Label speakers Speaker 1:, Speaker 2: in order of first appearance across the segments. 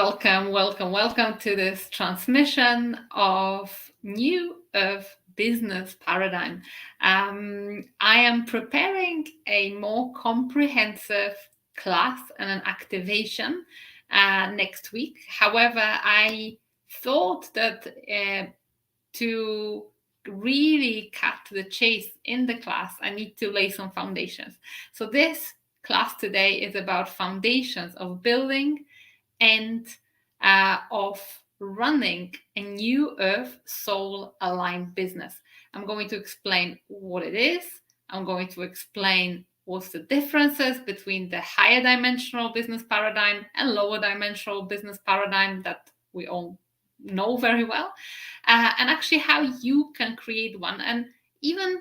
Speaker 1: Welcome to this transmission of New Earth Business Paradigm. I am preparing a more comprehensive class and an activation next week. However, I thought that to really cut to the chase in the class, I need to lay some foundations. So this class today is about foundations of building and of running a New Earth soul aligned business. I'm going to explain what it is. I'm going to explain what's the differences between the higher dimensional business paradigm and lower dimensional business paradigm that we all know very well, and actually how you can create one, and even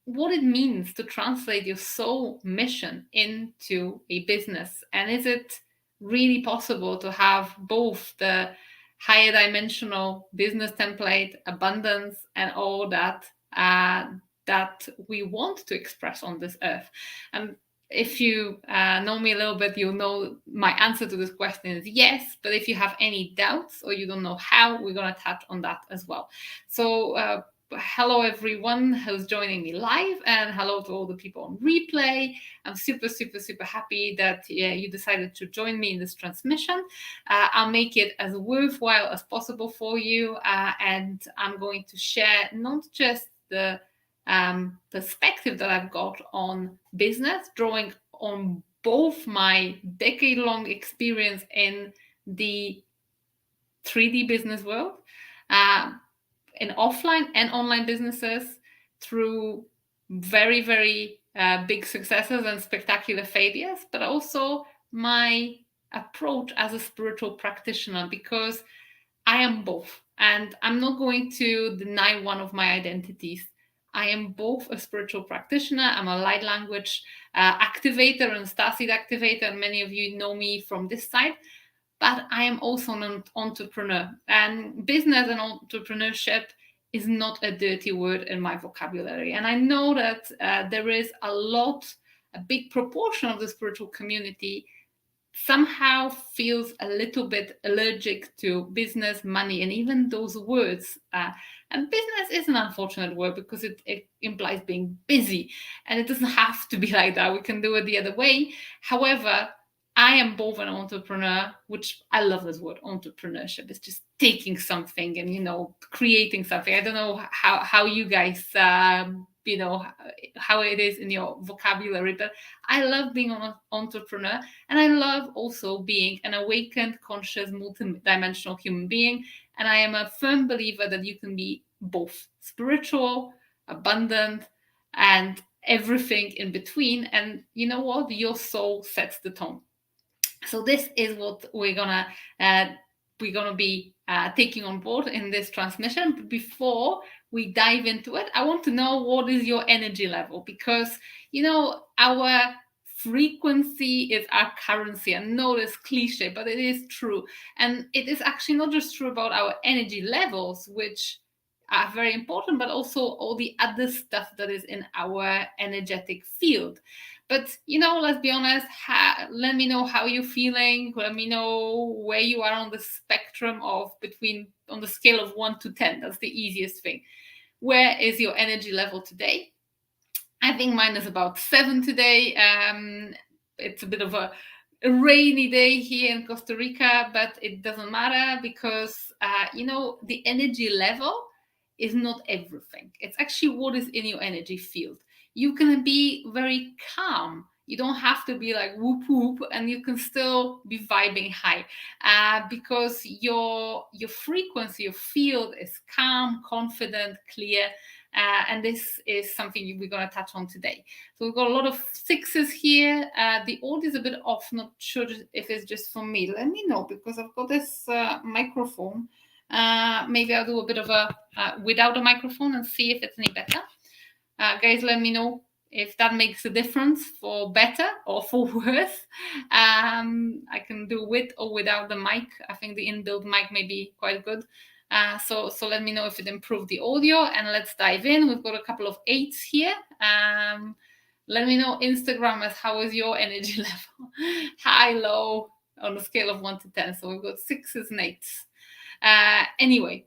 Speaker 1: what it means to translate your soul mission into a business. And is it really possible to have both the higher dimensional business template, abundance, and all that that we want to express on this earth? And if you know me a little bit, you'll know my answer to this question is yes. But if you have any doubts or you don't know how, we're going to touch on that as well. So hello everyone who's joining me live, and hello to all the people on replay. I'm super happy that you decided to join me in this transmission. I'll make it as worthwhile as possible for you, and I'm going to share not just the perspective that I've got on business, drawing on both my decade-long experience in the 3D business world, in offline and online businesses, through very big successes and spectacular failures, but also my approach as a spiritual practitioner, because I am both, and I'm not going to deny one of my identities. I am both a spiritual practitioner. I'm a light language activator and starseed activator, and many of you know me from this side. But I am also an entrepreneur, and business and entrepreneurship is not a dirty word in my vocabulary. And I know that there is a big proportion of the spiritual community somehow feels a little bit allergic to business, money, and even those words. And business is an unfortunate word because it implies being busy, and it doesn't have to be like that. We can do it the other way. However, I am both an entrepreneur, which I love this word, entrepreneurship. It's just taking something and, creating something. I don't know how you guys, how it is in your vocabulary, but I love being an entrepreneur, and I love also being an awakened, conscious, multidimensional human being. And I am a firm believer that you can be both spiritual, abundant, and everything in between. And you know what? Your soul sets the tone. So this is what we're gonna be taking on board in this transmission. But before we dive into it, I want to know, what is your energy level? Because our frequency is our currency. I know it's cliche, but it is true. And it is actually not just true about our energy levels, which are very important, but also all the other stuff that is in our energetic field. But let's be honest, let me know how you're feeling. Let me know where you are on the spectrum on the scale of 1 to 10. That's the easiest thing. Where is your energy level today? I think mine is about 7 today. It's a bit of a rainy day here in Costa Rica, but it doesn't matter, because the energy level is not everything. It's actually what is in your energy field. You can be very calm. You don't have to be like whoop whoop, and you can still be vibing high, because your frequency, your field is calm, confident, clear. And this is something we're going to touch on today. So we've got a lot of 6s here. The audio is a bit off. Not sure if it's just for me. Let me know, because I've got this microphone. Maybe I'll do a bit of a without a microphone and see if it's any better. Guys, let me know if that makes a difference for better or for worse. I can do with or without the mic. I think the inbuilt mic may be quite good. So let me know if it improved the audio, and let's dive in. We've got a couple of 8s here. Let me know, Instagram, how is your energy level? High, low, on a scale of 1 to 10. So we've got 6s and 8s. Anyway,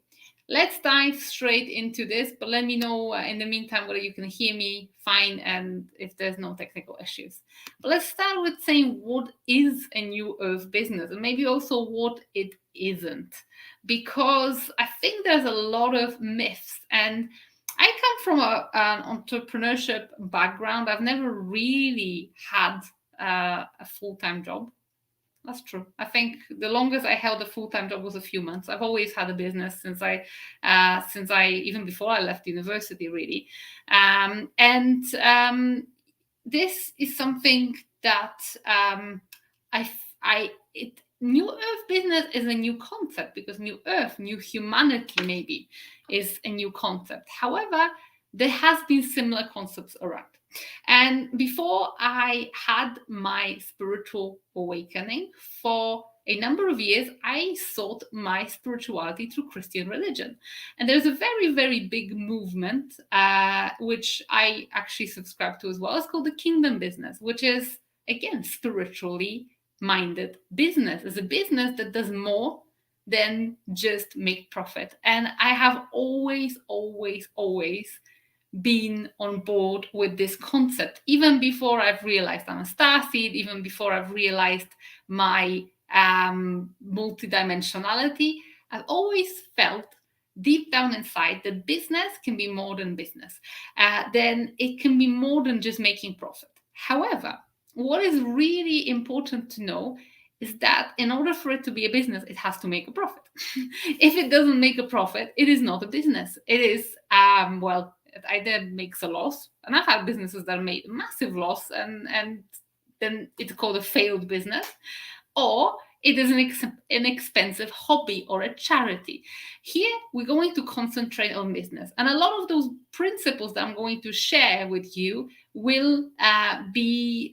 Speaker 1: let's dive straight into this, but let me know in the meantime whether you can hear me fine and if there's no technical issues. But let's start with saying what is a new earth business, and maybe also what it isn't, because I think there's a lot of myths. And I come from an entrepreneurship background. I've never really had a full-time job. That's true. I think the longest I held a full-time job was a few months. I've always had a business since I even before I left university, really. This is something that New Earth business is a new concept, because New Earth, new humanity, maybe is a new concept. However, there has been similar concepts around. And before I had my spiritual awakening, for a number of years, I sought my spirituality through Christian religion. And there's a very, very big movement, which I actually subscribe to as well. It's called the Kingdom Business, which is, again, spiritually minded business. It's a business that does more than just make profit. And I have always, always, always been on board with this concept, even before I've realized I'm a starseed, even before I've realized my multidimensionality. I've always felt deep down inside that business can be more than business. Then it can be more than just making profit. However, what is really important to know is that in order for it to be a business, it has to make a profit. If it doesn't make a profit, it is not a business. It is, it either makes a loss, and I've had businesses that made a massive loss, and then it's called a failed business, or it is an expensive hobby or a charity. Here, we're going to concentrate on business. And a lot of those principles that I'm going to share with you will be,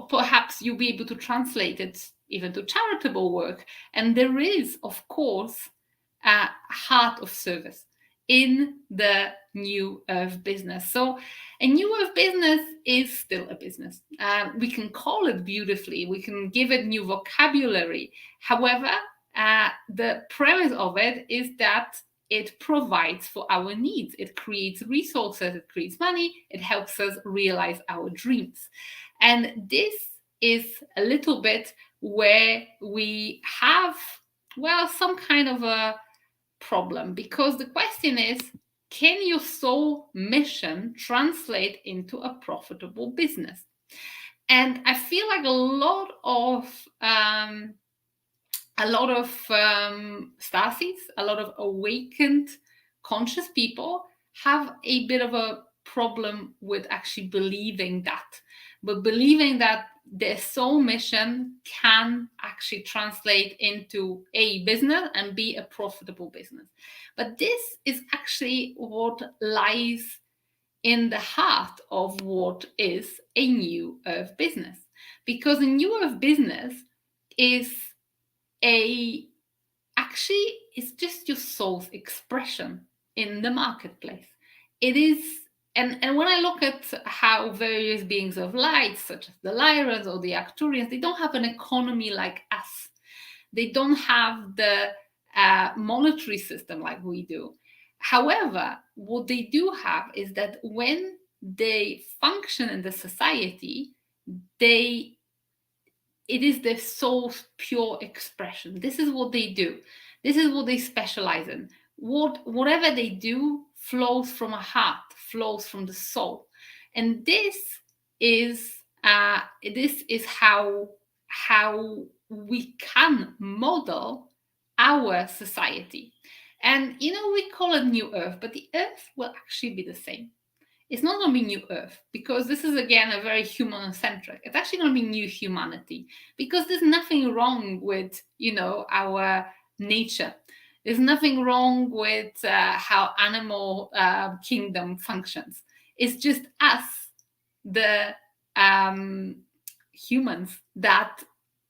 Speaker 1: perhaps you'll be able to translate it even to charitable work. And there is, of course, a heart of service in the New Earth business. So a New Earth business is still a business. We can call it beautifully. We can give it new vocabulary. However, the premise of it is that it provides for our needs. It creates resources. It creates money. It helps us realize our dreams. And this is a little bit where we have, some kind of a problem, because the question is, can your soul mission translate into a profitable business? And I feel like a lot of starseeds, a lot of awakened conscious people have a bit of a problem with actually believing that, but believing that their soul mission can actually translate into a business and be a profitable business. But this is actually what lies in the heart of what is a New Earth business. Because a New Earth business is it's just your soul's expression in the marketplace. It is. And when I look at how various beings of light, such as the Lyrans or the Arcturians, they don't have an economy like us. They don't have the monetary system like we do. However, what they do have is that when they function in the society, it is their soul's pure expression. This is what they do. This is what they specialize in. Whatever they do flows from a heart, flows from the soul. And this is how we can model our society. And we call it New Earth, but the Earth will actually be the same. It's not going to be New Earth, because this is, again, a very human-centric. It's actually going to be new humanity, because there's nothing wrong with, our nature. There's nothing wrong with how animal kingdom functions. It's just us, the humans, that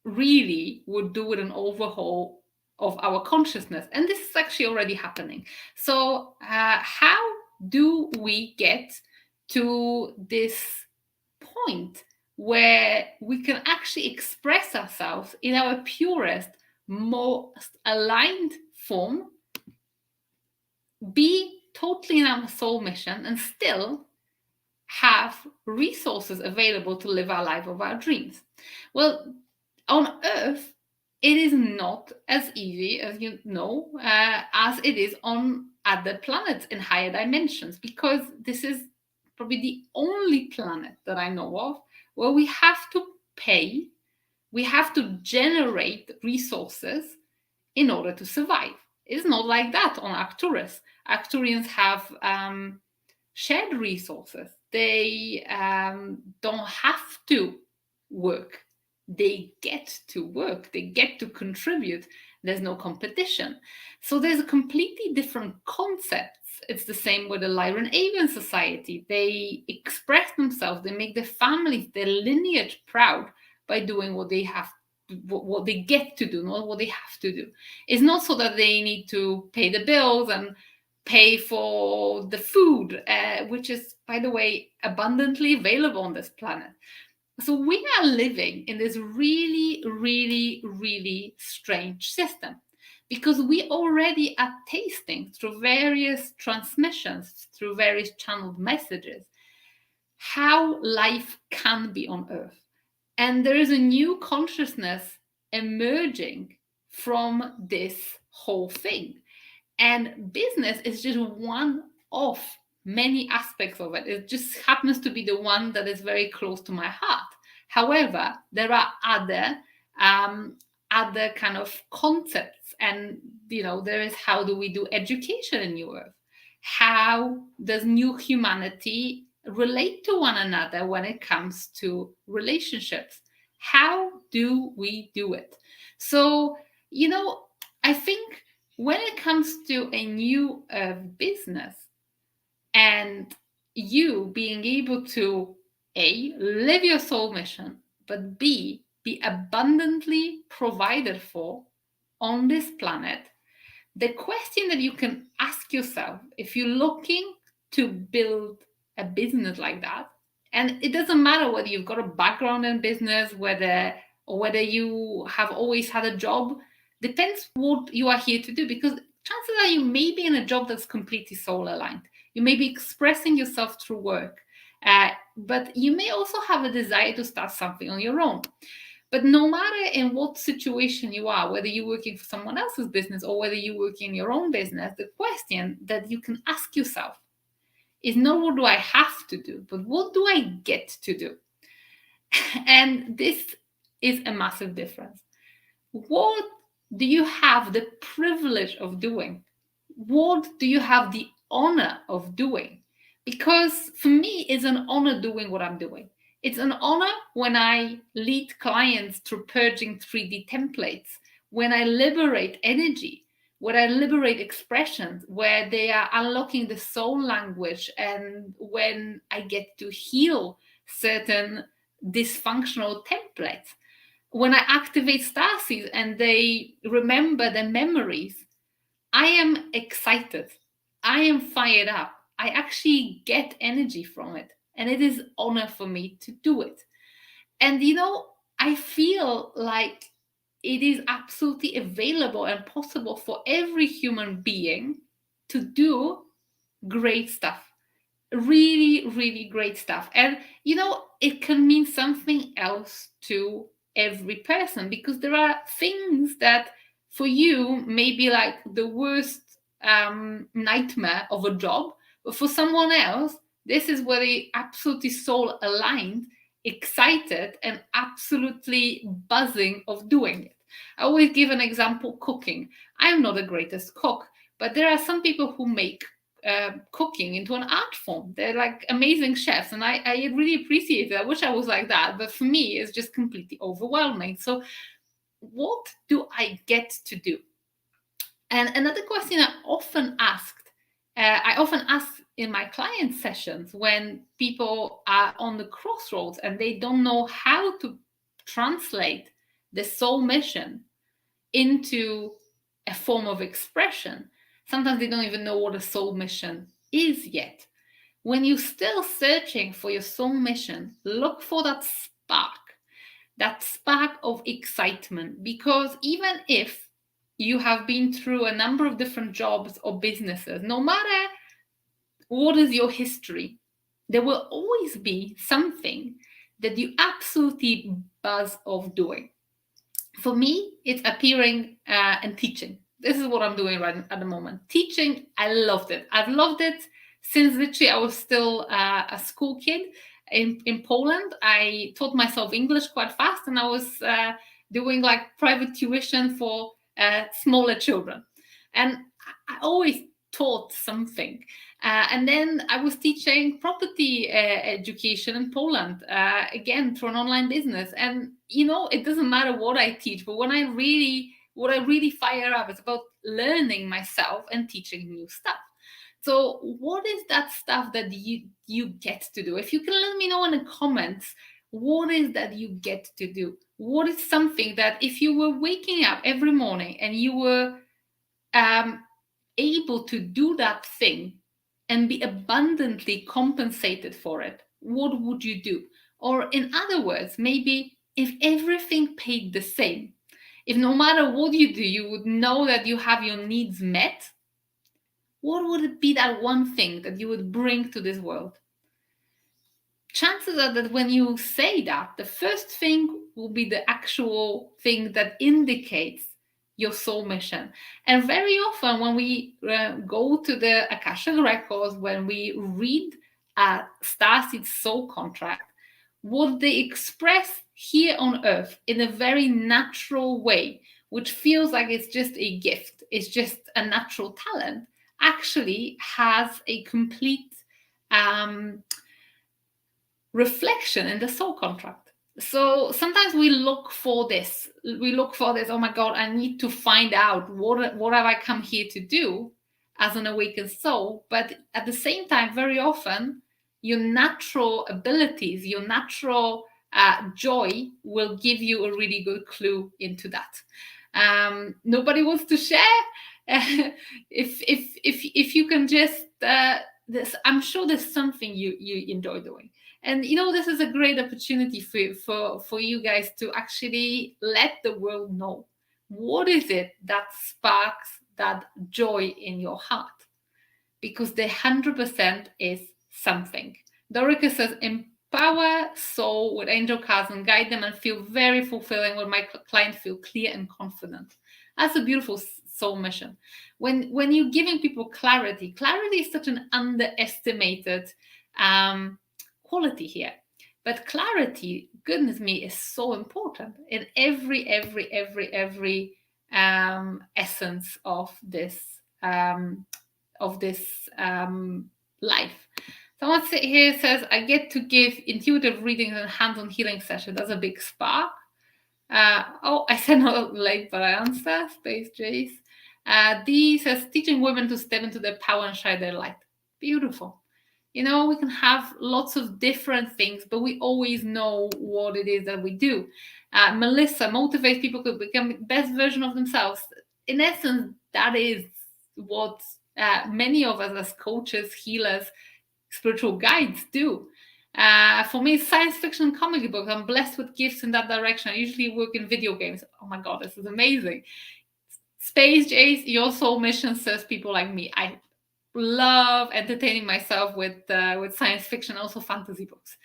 Speaker 1: really would do with an overhaul of our consciousness. And this is actually already happening. So how do we get to this point where we can actually express ourselves in our purest, most aligned form, be totally in our soul mission, and still have resources available to live our life of our dreams. Well, on Earth, it is not as easy as as it is on other planets in higher dimensions, because this is probably the only planet that I know of where we have to pay, we have to generate resources in order to survive. It's not like that on Arcturus. Arcturians have shared resources. They don't have to work. They get to work. They get to contribute. There's no competition. So there's a completely different concepts. It's the same with the Lyran Avian Society. They express themselves. They make their families, their lineage proud by doing what they have, what they get to do, not what they have to do. It's not so that they need to pay the bills and pay for the food, which is, by the way, abundantly available on this planet. So we are living in this really, really, really strange system, because we already are tasting through various transmissions, through various channeled messages, how life can be on Earth. And there is a new consciousness emerging from this whole thing. And business is just one of many aspects of it. It just happens to be the one that is very close to my heart. However, there are other kind of concepts, and there is, how do we do education in New Earth? How does new humanity relate to one another when it comes to relationships? How do we do it? So, I think when it comes to a new business, and you being able to A, live your soul mission, but B, be abundantly provided for on this planet, the question that you can ask yourself if you're looking to build a business like that, and it doesn't matter whether you've got a background in business, whether you have always had a job, depends what you are here to do, because chances are you may be in a job that's completely soul aligned. You may be expressing yourself through work, but you may also have a desire to start something on your own. But no matter in what situation you are, whether you're working for someone else's business or whether you're working in your own business, the question that you can ask yourself is not what do I have to do, but what do I get to do? And this is a massive difference. What do you have the privilege of doing? What do you have the honor of doing? Because for me, it's an honor doing what I'm doing. It's an honor when I lead clients through purging 3D templates, when I liberate energy, when I liberate expressions, where they are unlocking the soul language, and when I get to heal certain dysfunctional templates. When I activate starseeds and they remember their memories, I am excited. I am fired up. I actually get energy from it. And it is honor for me to do it. And I feel like it is absolutely available and possible for every human being to do great stuff. Really, really great stuff. And it can mean something else to every person, because there are things that for you may be like the worst nightmare of a job, but for someone else, this is where they absolutely soul aligned, excited, and absolutely buzzing of doing it. I always give an example: cooking. I'm not the greatest cook, but there are some people who make cooking into an art form. They're like amazing chefs, and I really appreciate it. I wish I was like that, but for me, it's just completely overwhelming. So, what do I get to do? And another question I often ask in my client sessions when people are on the crossroads and they don't know how to translate the soul mission into a form of expression. Sometimes they don't even know what a soul mission is yet. When you're still searching for your soul mission, look for that spark of excitement. Because even if you have been through a number of different jobs or businesses, no matter what is your history, there will always be something that you absolutely buzz of doing. For me, it's appearing and teaching. This is what I'm doing right at the moment. Teaching, I loved it. I've loved it since literally I was still a school kid in Poland. I taught myself English quite fast, and I was doing like private tuition for smaller children. And I always taught something. And then I was teaching property education in Poland, again, through an online business. And, it doesn't matter what I teach, but what I really fire up is about learning myself and teaching new stuff. So what is that stuff that you get to do? If you can let me know in the comments, what is that you get to do? What is something that if you were waking up every morning and you were able to do that thing and be abundantly compensated for it, what would you do? Or in other words, maybe if everything paid the same, if no matter what you do, you would know that you have your needs met, what would it be, that one thing that you would bring to this world? Chances are that when you say that, the first thing will be the actual thing that indicates your soul mission. And very often when we go to the Akashic records, when we read Starseed's soul contract, what they express here on earth in a very natural way, which feels like it's just a gift, it's just a natural talent, actually has a complete reflection in the soul contract. So sometimes we look for this, oh my God, I need to find out what have I come here to do as an awakened soul. But at the same time, very often, your natural abilities, your natural joy will give you a really good clue into that. Nobody wants to share. If you can just, I'm sure there's something you enjoy doing. And this is a great opportunity for you guys to actually let the world know, what is it that sparks that joy in your heart? Because the 100% is something. Dorica says, empower soul with angel cards and guide them and feel very fulfilling when my client feel clear and confident. That's a beautiful soul mission. When you're giving people clarity is such an underestimated quality here. But clarity, goodness me, is so important in every essence of this life. Someone here says, I get to give intuitive readings and hands-on healing sessions. That's a big spark. I said not late, but I answer. Space Jace. D says, teaching women to step into their power and shine their light. Beautiful. We can have lots of different things, but we always know what it is that we do. Melissa motivates people to become the best version of themselves. In essence, that is what many of us as coaches, healers, spiritual guides do. For me, science fiction and comic books. I'm blessed with gifts in that direction. I usually work in video games. Oh my God, this is amazing. Space Jace, your soul mission serves people like me. I love entertaining myself with science fiction, also fantasy books.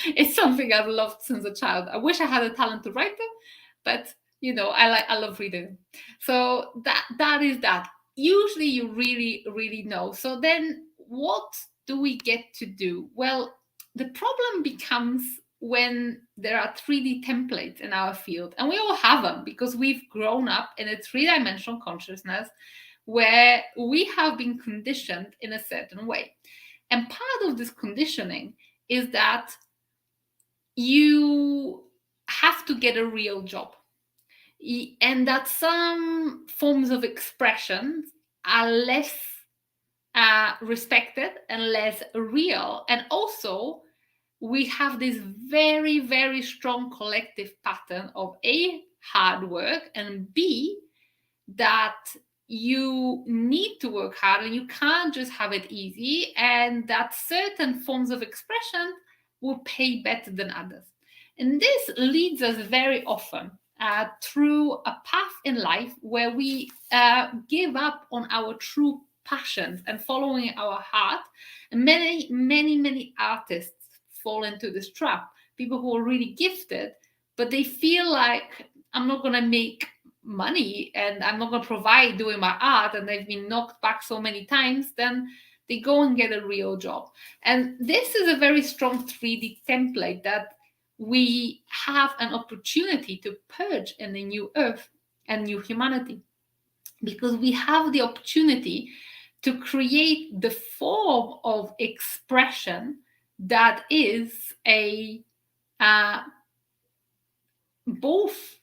Speaker 1: It's something I've loved since a child. I wish I had a talent to write them, but I love reading them. So that is that. Usually you really know. So then what do we get to do? Well, the problem becomes when there are 3D templates in our field, and we all have them because we've grown up in a 3-dimensional consciousness where we have been conditioned in a certain way. And part of this conditioning is that you have to get a real job, and that some forms of expression are less respected and less real. And also, we have this very, very strong collective pattern of A, hard work, and B, that you need to work hard and you can't just have it easy, and that certain forms of expression will pay better than others. And this leads us very often through a path in life where we give up on our true passions and following our heart. And many artists fall into this trap. People who are really gifted, but they feel like, I'm not going to make money and I'm not going to provide doing my art, and they've been knocked back so many times, then they go and get a real job. And this is a very strong 3D template that we have an opportunity to purge in the new earth and new humanity, because we have the opportunity to create the form of expression that is a both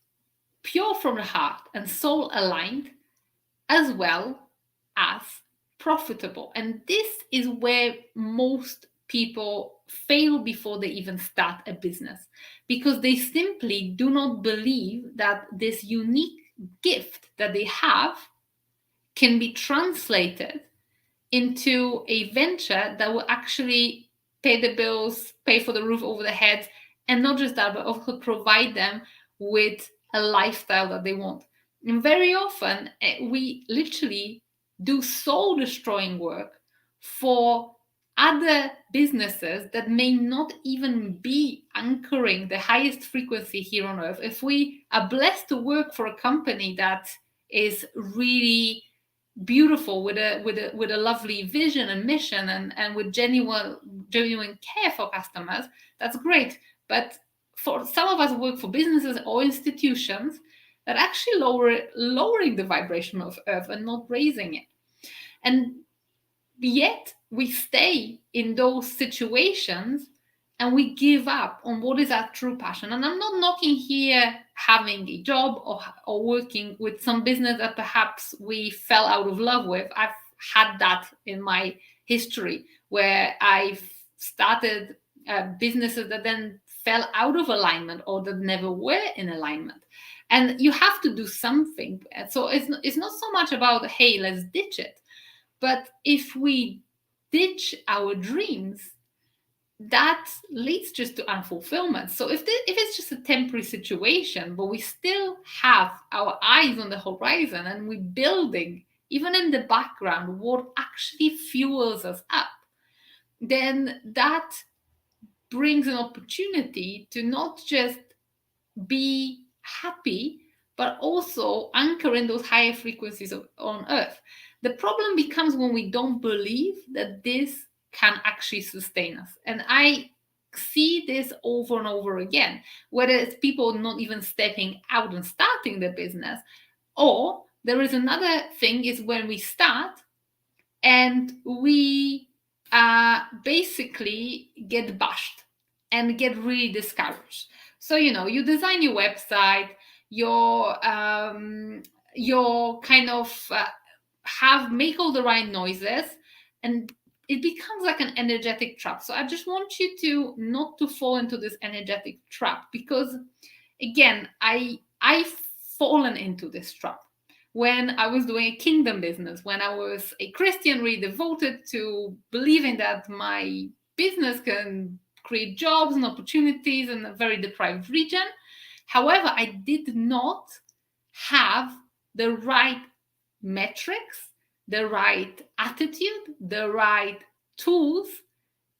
Speaker 1: pure from the heart and soul aligned, as well as profitable. And this is where most people fail before they even start a business, because they simply do not believe that this unique gift that they have can be translated into a venture that will actually pay the bills, pay for the roof over their heads, and not just that, but also provide them with a lifestyle that they want. And very often, we literally do soul destroying work for other businesses that may not even be anchoring the highest frequency here on earth. If we are blessed to work for a company that is really beautiful, with a lovely vision and mission, and with genuine care for customers, that's great. But for some of us who work for businesses or institutions that actually lowering the vibration of earth and not raising it, and yet we stay in those situations and we give up on what is our true passion. And I'm not knocking here having a job or working with some business that perhaps we fell out of love with. I've had that in my history, where I've started businesses that then fell out of alignment or that never were in alignment. And you have to do something. So it's not so much about, hey, let's ditch it. But if we ditch our dreams, that leads just to unfulfillment. So if it's just a temporary situation, but we still have our eyes on the horizon and we're building, even in the background, what actually fuels us up, then that brings an opportunity to not just be happy, but also anchor in those higher frequencies on earth. The problem becomes when we don't believe that this can actually sustain us. And I see this over and over again, whether it's people not even stepping out and starting the business, or there is another thing, is when we start and we basically get bashed and get really discouraged. So, you design your website, your kind of make all the right noises, and it becomes like an energetic trap. So I just want you to not to fall into this energetic trap, because again, I've fallen into this trap when I was doing a kingdom business, when I was a Christian, really devoted to believing that my business can create jobs and opportunities in a very deprived region. However, I did not have the right metrics, the right attitude, the right tools,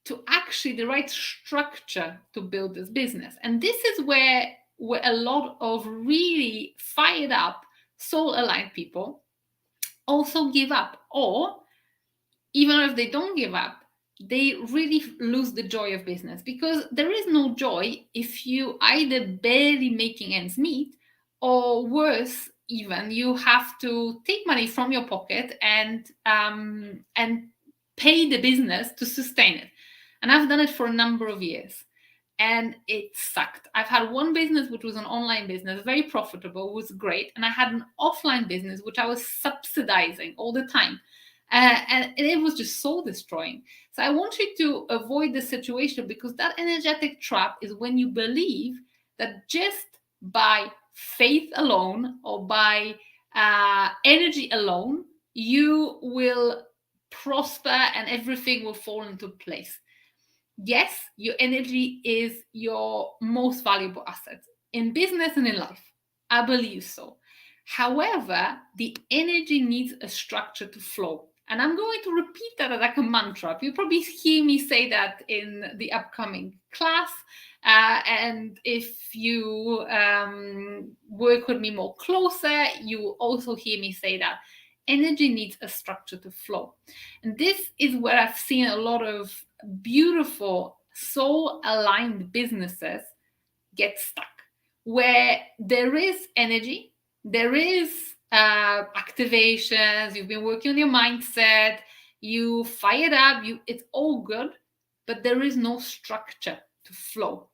Speaker 1: the right structure to build this business. And this is where a lot of really fired up, soul aligned people also give up, or even if they don't give up, they really lose the joy of business, because there is no joy if you either barely making ends meet, or worse, even you have to take money from your pocket and pay the business to sustain it. And I've done it for a number of years, and it sucked. I've had one business which was an online business, very profitable, was great, and I had an offline business which I was subsidizing all the time. And it was just soul destroying. So I want you to avoid this situation, because that energetic trap is when you believe that just by faith alone or by energy alone, you will prosper and everything will fall into place. Yes, your energy is your most valuable asset in business and in life. I believe so. However, the energy needs a structure to flow. And I'm going to repeat that as like a mantra. You'll probably hear me say that in the upcoming class. And if you work with me more closer, you will also hear me say that energy needs a structure to flow. And this is where I've seen a lot of beautiful, soul aligned businesses get stuck, where there is energy, there is activations, you've been working on your mindset, you fired up, it's all good, but there is no structure to flow.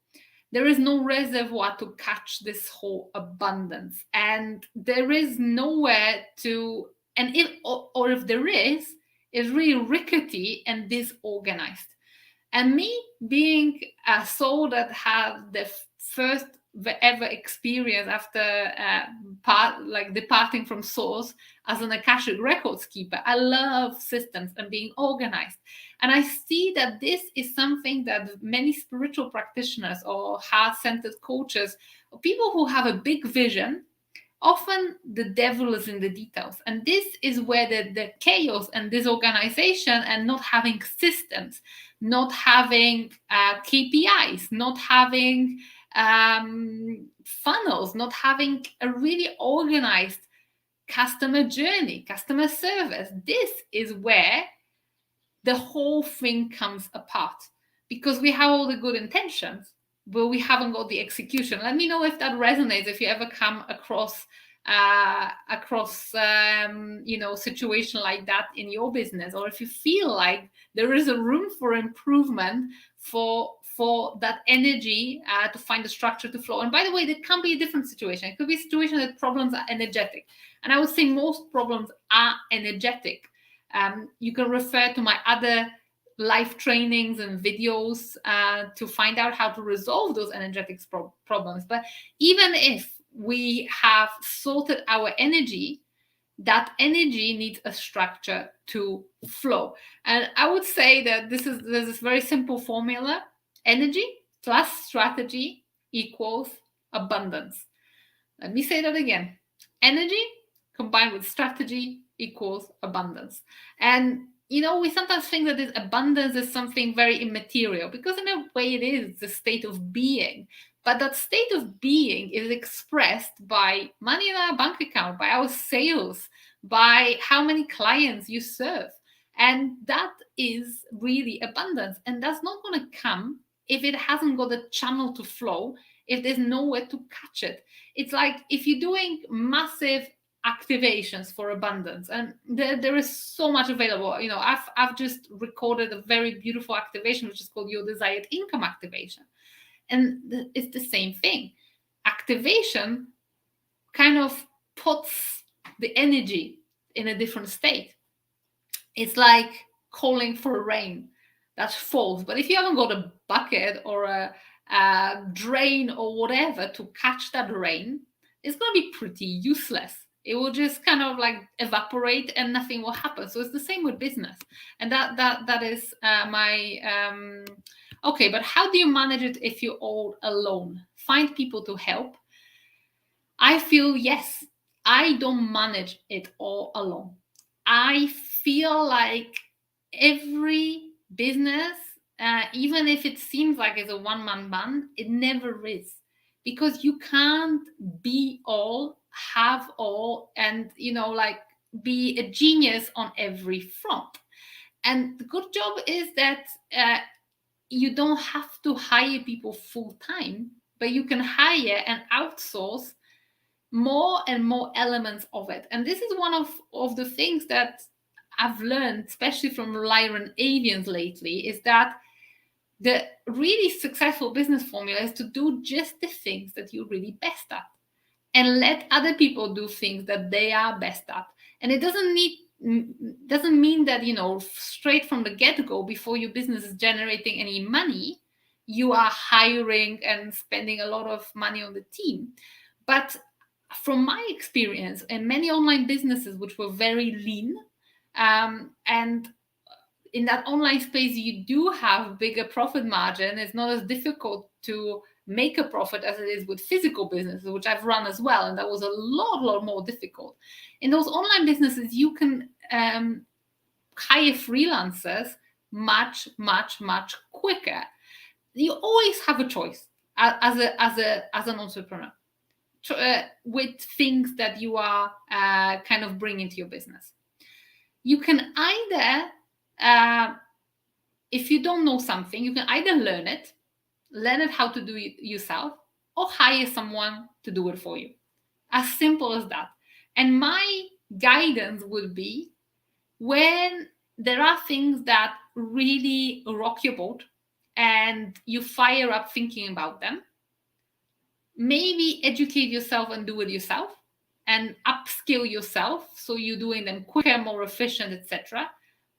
Speaker 1: There is no reservoir to catch this whole abundance, and there is nowhere to, and if or if there is, it's really rickety and disorganized. And me being a soul that had the first ever experience after departing from source as an Akashic records keeper, I love systems and being organized. And I see that this is something that many spiritual practitioners or heart-centered coaches, or people who have a big vision, often the devil is in the details. And this is where the chaos and disorganization and not having systems, not having KPIs, not having funnels, not having a really organized customer journey, customer service, this is where the whole thing comes apart, because we have all the good intentions, but we haven't got the execution. Let me know if that resonates, if you ever come across situation like that in your business, or if you feel like there is a room for improvement for that energy to find a structure to flow. And by the way, there can be a different situation. It could be a situation that problems are energetic, and I would say most problems are energetic. You can refer to my other live trainings and videos to find out how to resolve those energetic problems. But even if we have sorted our energy, that energy needs a structure to flow. And I would say that there's this very simple formula: energy plus strategy equals abundance. Let me say that again. Energy combined with strategy equals abundance. And we sometimes think that this abundance is something very immaterial, because in a way it is the state of being. But that state of being is expressed by money in our bank account, by our sales, by how many clients you serve. And that is really abundance. And that's not going to come if it hasn't got a channel to flow, if there's nowhere to catch it. It's like if you're doing massive activations for abundance, and there is so much available. I've just recorded a very beautiful activation which is called Your Desired Income Activation, and it's the same thing. Activation kind of puts the energy in a different state. It's like calling for rain that falls, but if you haven't got a bucket or a drain or whatever to catch that rain, it's going to be pretty useless. It will just kind of like evaporate and nothing will happen. So it's the same with business. And that is my okay, but how do you manage it if you're all alone? Find people to help. I feel, yes, I don't manage it all alone. I feel like every business, even if it seems like it's a one-man band, it never is. Because you can't be all, have all, and, be a genius on every front. And the good job is that you don't have to hire people full time, but you can hire and outsource more and more elements of it. And this is one of the things that I've learned, especially from Lyran Avians lately, is that the really successful business formula is to do just the things that you're really best at, and let other people do things that they are best at. And it doesn't mean that straight from the get-go, before your business is generating any money, you are hiring and spending a lot of money on the team. But from my experience in many online businesses which were very lean, and in that online space, you do have bigger profit margin. It's not as difficult to make a profit as it is with physical businesses, which I've run as well. And that was a lot more difficult. In those online businesses, you can hire freelancers much quicker. You always have a choice as an entrepreneur with things that you are kind of bringing to your business. You can either, if you don't know something, you can either learn it how to do it yourself, or hire someone to do it for you. As simple as that. And my guidance would be, when there are things that really rock your boat and you fire up thinking about them, maybe educate yourself and do it yourself and upskill yourself so you're doing them quicker, more efficient, etc.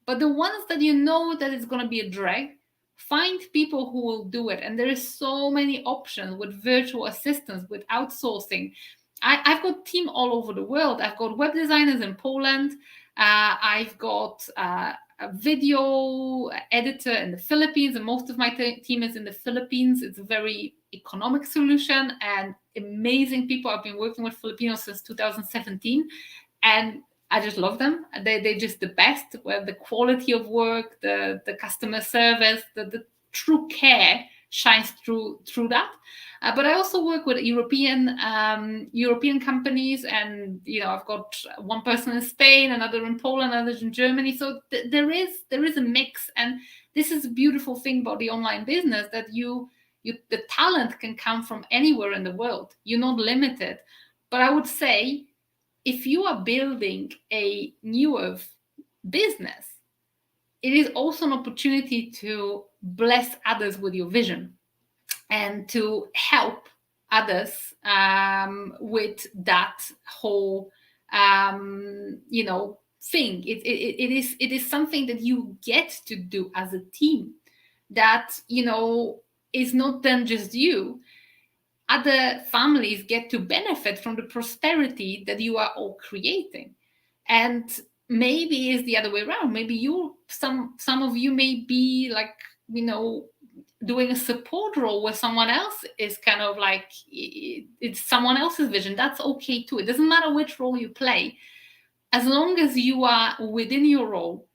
Speaker 1: But the ones that you know that it's going to be a drag, find people who will do it. And there is so many options with virtual assistants, with outsourcing. I've got team all over the world. I've got web designers in Poland. I've got a video editor in the Philippines, and most of my team is in the Philippines. It's a very economic solution and amazing people. I've been working with Filipinos since 2017, and I just love them. They're just the best. Where the quality of work, the customer service, the true care shines through that. But I also work with European companies, and I've got one person in Spain, another in Poland, another in Germany. So there is a mix, and this is a beautiful thing about the online business, that the talent can come from anywhere in the world. You're not limited. But I would say, if you are building a newer business, it is also an opportunity to bless others with your vision and to help others with that whole thing. It is something that you get to do as a team, that is not then just you. Other families get to benefit from the prosperity that you are all creating. And maybe it's the other way around. Maybe some of you may be like, doing a support role where someone else is kind of like, it's someone else's vision. That's okay too. It doesn't matter which role you play, as long as you are within your role,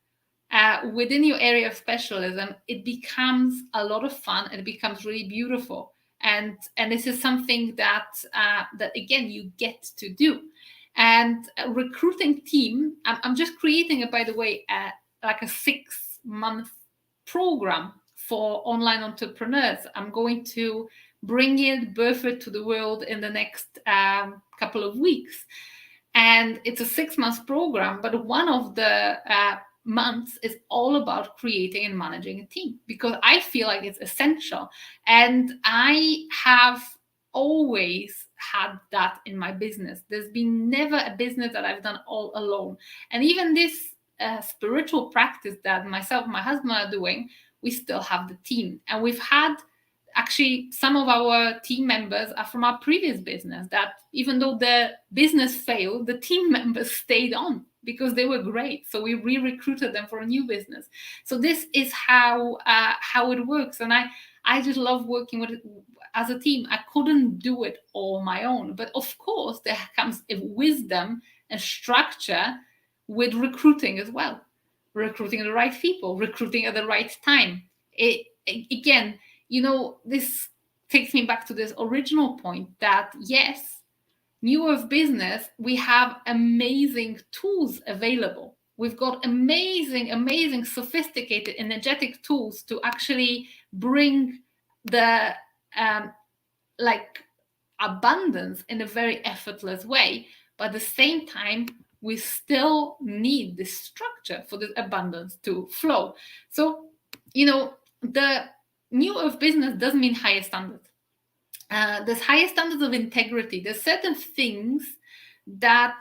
Speaker 1: within your area of specialism. It becomes a lot of fun, and it becomes really beautiful. And this is something that again, you get to do. And a recruiting team, I'm just creating it, by the way, like a 6-month program for online entrepreneurs. I'm going to bring it, birth it to the world in the next couple of weeks. And it's a 6-month program, but one of the months is all about creating and managing a team, because I feel like it's essential. And I have always had that in my business. There's been never a business that I've done all alone. And even this spiritual practice that myself and my husband are doing, we still have the team. And we've had, actually, some of our team members are from our previous business, that even though the business failed, the team members stayed on because they were great. So we re-recruited them for a new business. So this is how it works. And I just love working with it as a team. I couldn't do it all my own. But of course, there comes a wisdom and structure with recruiting as well. Recruiting the right people, recruiting at the right time. Again, this takes me back to this original point that, yes, new of business, we have amazing tools available. We've got amazing, sophisticated, energetic tools to actually bring the abundance in a very effortless way. But at the same time, we still need this structure for the abundance to flow. So, the new of business doesn't mean higher standards. There's higher standards of integrity. There's certain things that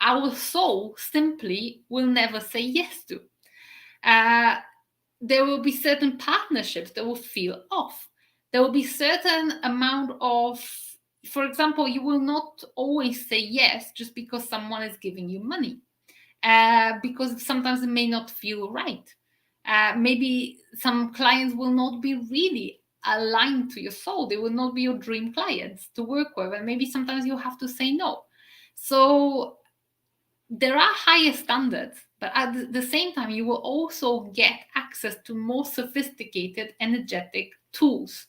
Speaker 1: our soul simply will never say yes to. There will be certain partnerships that will feel off. There will be certain amount of, for example, you will not always say yes just because someone is giving you money, because sometimes it may not feel right. Maybe some clients will not be really aligned to your soul. They will not be your dream clients to work with. And maybe sometimes you have to say no. So there are higher standards, but at the same time, you will also get access to more sophisticated, energetic tools.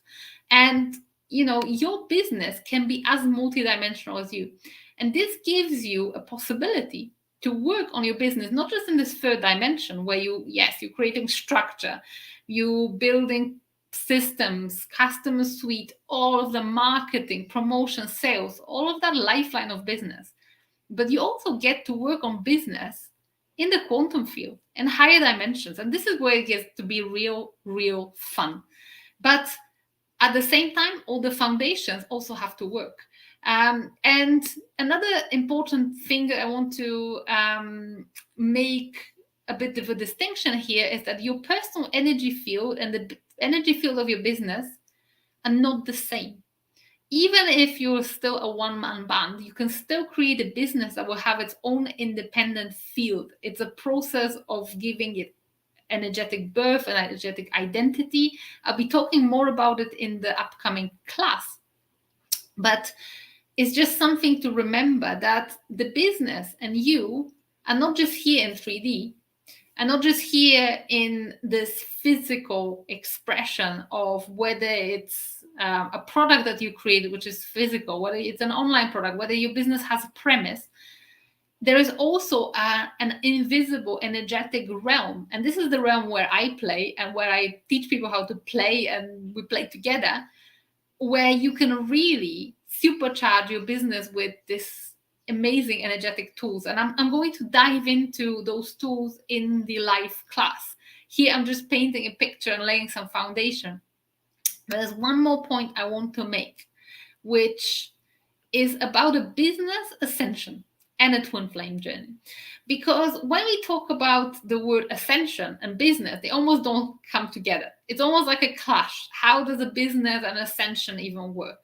Speaker 1: And your business can be as multidimensional as you. And this gives you a possibility to work on your business, not just in this third dimension where you're creating structure, you building systems, customer suite, all of the marketing, promotion, sales, all of that lifeline of business. But you also get to work on business in the quantum field and higher dimensions. And this is where it gets to be real fun. But at the same time, all the foundations also have to work. And another important thing that I want to make a bit of a distinction here is that your personal energy field and the energy field of your business are not the same. Even if you're still a one-man band, you can still create a business that will have its own independent field. It's a process of giving it energetic birth and energetic identity. I'll be talking more about it in the upcoming class. But it's just something to remember, that the business and you are not just here in 3D, and not just here in this physical expression of whether it's a product that you create, which is physical, whether it's an online product, whether your business has a premise. There is also an invisible energetic realm. And this is the realm where I play and where I teach people how to play, and we play together, where you can really supercharge your business with this amazing energetic tools. And I'm going to dive into those tools in the live class. Here, I'm just painting a picture and laying some foundation. But there's one more point I want to make, which is about a business ascension and a twin flame journey. Because when we talk about the word ascension and business, they almost don't come together. It's almost like a clash. How does a business and ascension even work?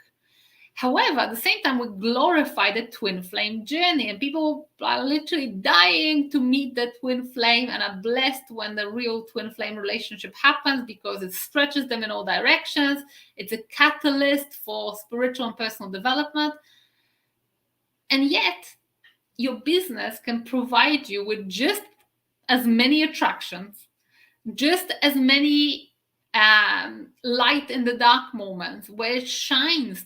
Speaker 1: However, at the same time, we glorify the twin flame journey, and people are literally dying to meet the twin flame and are blessed when the real twin flame relationship happens, because it stretches them in all directions. It's a catalyst for spiritual and personal development. And yet, your business can provide you with just as many attractions, just as many light in the dark moments, where it shines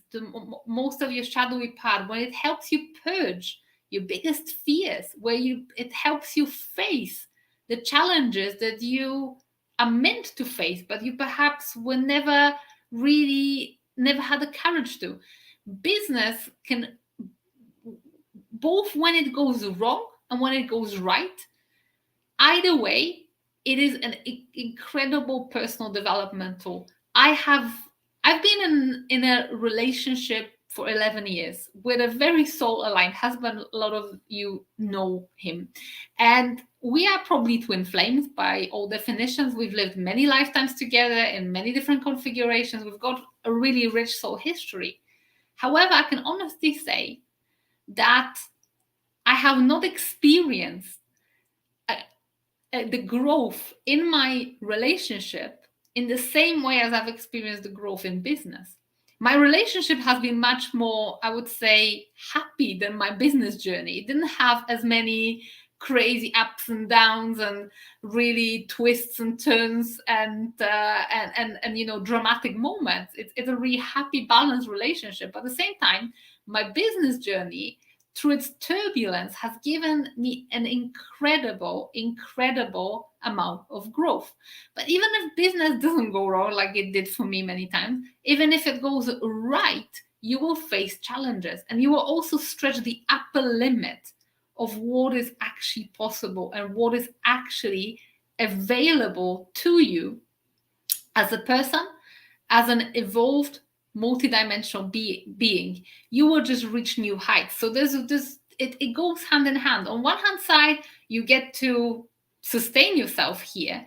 Speaker 1: most of your shadowy part, when it helps you purge your biggest fears, where it helps you face the challenges that you are meant to face, but you perhaps were never had the courage to. Business can, both when it goes wrong and when it goes right, either way, it is an incredible personal development tool. I've been in a relationship for 11 years with a very soul-aligned husband. A lot of you know him. And we are probably twin flames by all definitions. We've lived many lifetimes together in many different configurations. We've got a really rich soul history. However, I can honestly say that I have not experienced the growth in my relationship in the same way as I've experienced the growth in business. My relationship has been much more, I would say, happy than my business journey. It didn't have as many crazy ups and downs and really twists and turns and dramatic moments. It's a really happy, balanced relationship. But at the same time, my business journey, through its turbulence, has given me an incredible amount of growth. But even if business doesn't go wrong, like it did for me many times, even if it goes right, you will face challenges, and you will also stretch the upper limit of what is actually possible and what is actually available to you as a person, as an evolved multidimensional being. You will just reach new heights. So it goes hand in hand. On one hand side, you get to sustain yourself here,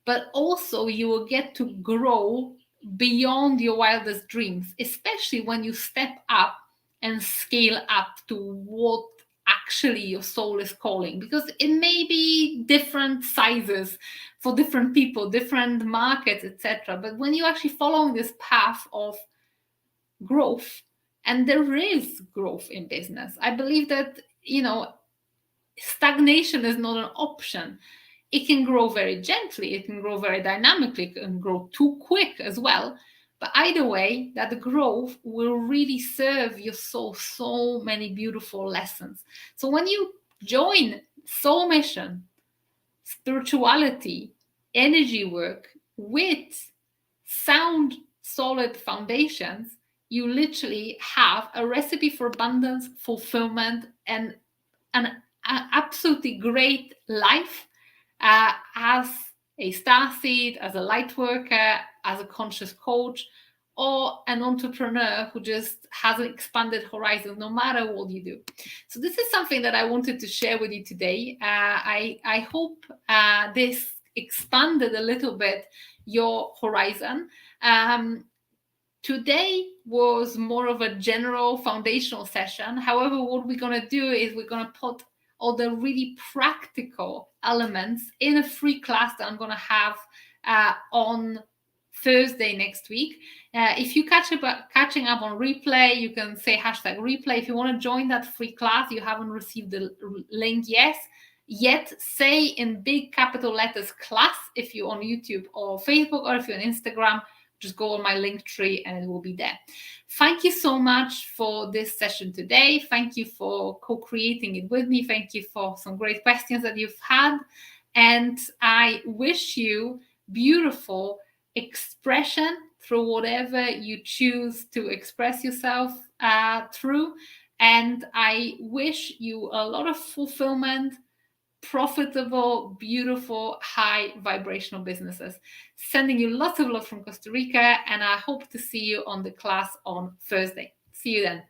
Speaker 1: but also you will get to grow beyond your wildest dreams, especially when you step up and scale up to what actually your soul is calling, because it may be different sizes for different people, different markets, etc. But when you're actually following this path of growth, and there is growth in business, I believe that, stagnation is not an option. It can grow very gently, it can grow very dynamically, it can grow too quick as well. But either way, that growth will really serve your soul so many beautiful lessons. So when you join soul mission, spirituality, energy work with sound, solid foundations, you literally have a recipe for abundance, fulfillment, and an absolutely great life, as a starseed, as a light worker, as a conscious coach, or an entrepreneur who just has an expanded horizon no matter what you do. So this is something that I wanted to share with you today. I hope this expanded a little bit your horizon. Today was more of a general foundational session. However, what we're going to do is we're going to put all the really practical elements in a free class that I'm going to have on Thursday next week. If you catching up on replay, you can say hashtag replay. If you want to join that free class, you haven't received the link yet, say in big capital letters class if you're on YouTube or Facebook, or if you're on Instagram, just go on my link tree and it will be there. Thank you so much for this session today. Thank you for co-creating it with me. Thank you for some great questions that you've had. And I wish you beautiful expression through whatever you choose to express yourself through. And I wish you a lot of fulfillment, profitable, beautiful, high vibrational businesses. Sending you lots of love from Costa Rica, and I hope to see you on the class on Thursday. See you then.